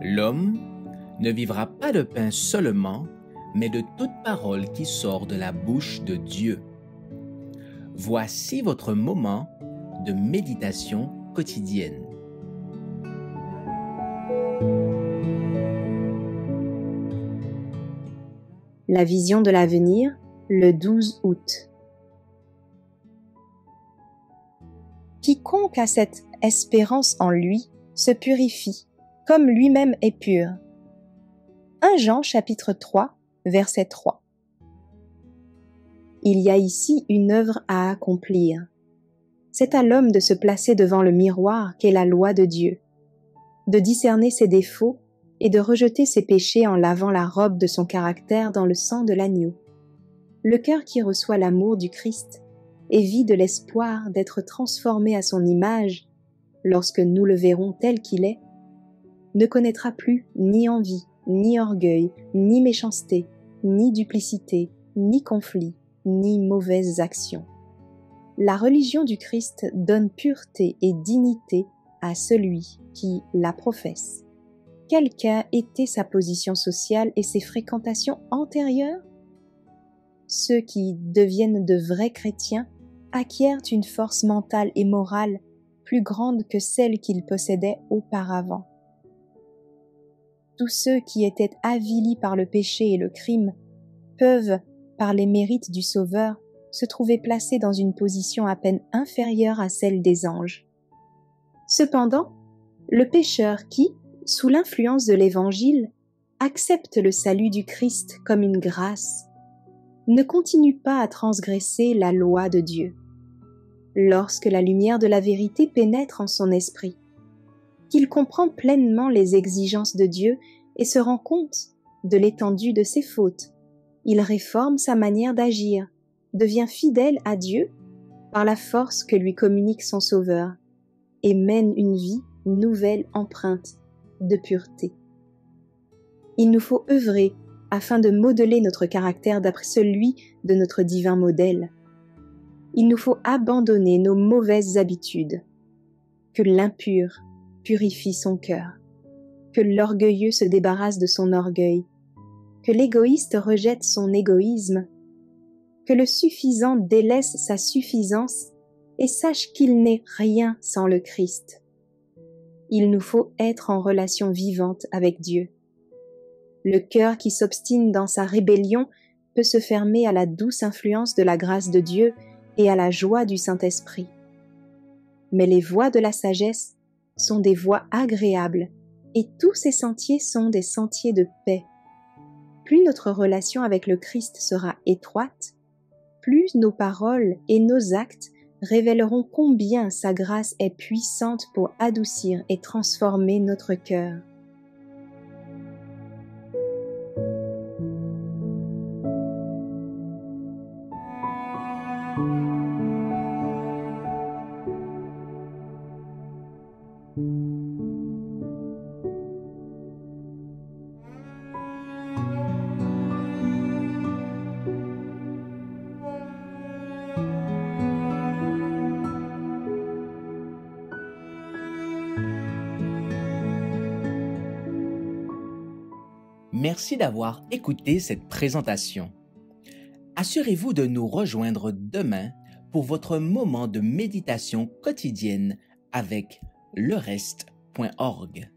L'homme ne vivra pas de pain seulement, mais de toute parole qui sort de la bouche de Dieu. Voici votre moment de méditation quotidienne. La vision de l'avenir, le 12 août. Quiconque a cette espérance en lui se purifie, comme lui-même est pur. 1 Jean chapitre 3, verset 3. Il y a ici une œuvre à accomplir. C'est à l'homme de se placer devant le miroir qu'est la loi de Dieu, de discerner ses défauts et de rejeter ses péchés en lavant la robe de son caractère dans le sang de l'agneau. Le cœur qui reçoit l'amour du Christ et vit de l'espoir d'être transformé à son image, lorsque nous le verrons tel qu'il est, ne connaîtra plus ni envie, ni orgueil, ni méchanceté, ni duplicité, ni conflit, ni mauvaises actions. La religion du Christ donne pureté et dignité à celui qui la professe. Quelle qu'a été sa position sociale et ses fréquentations antérieures? Ceux qui deviennent de vrais chrétiens acquièrent une force mentale et morale plus grande que celle qu'ils possédaient auparavant. Tous ceux qui étaient avilis par le péché et le crime peuvent, par les mérites du Sauveur, se trouver placés dans une position à peine inférieure à celle des anges. Cependant, le pécheur qui, sous l'influence de l'Évangile, accepte le salut du Christ comme une grâce, ne continue pas à transgresser la loi de Dieu. Lorsque la lumière de la vérité pénètre en son esprit, qu'il comprend pleinement les exigences de Dieu et se rend compte de l'étendue de ses fautes, il réforme sa manière d'agir, devient fidèle à Dieu par la force que lui communique son Sauveur et mène une vie nouvelle empreinte de pureté. Il nous faut œuvrer afin de modeler notre caractère d'après celui de notre divin modèle. Il nous faut abandonner nos mauvaises habitudes, que l'impur purifie son cœur, que l'orgueilleux se débarrasse de son orgueil, que l'égoïste rejette son égoïsme, que le suffisant délaisse sa suffisance et sache qu'il n'est rien sans le Christ. Il nous faut être en relation vivante avec Dieu. Le cœur qui s'obstine dans sa rébellion peut se fermer à la douce influence de la grâce de Dieu et à la joie du Saint-Esprit. Mais les voies de la sagesse sont des voies agréables et tous ces sentiers sont des sentiers de paix. Plus notre relation avec le Christ sera étroite, plus nos paroles et nos actes révéleront combien sa grâce est puissante pour adoucir et transformer notre cœur. Merci d'avoir écouté cette présentation. Assurez-vous de nous rejoindre demain pour votre moment de méditation quotidienne avec lereste.org.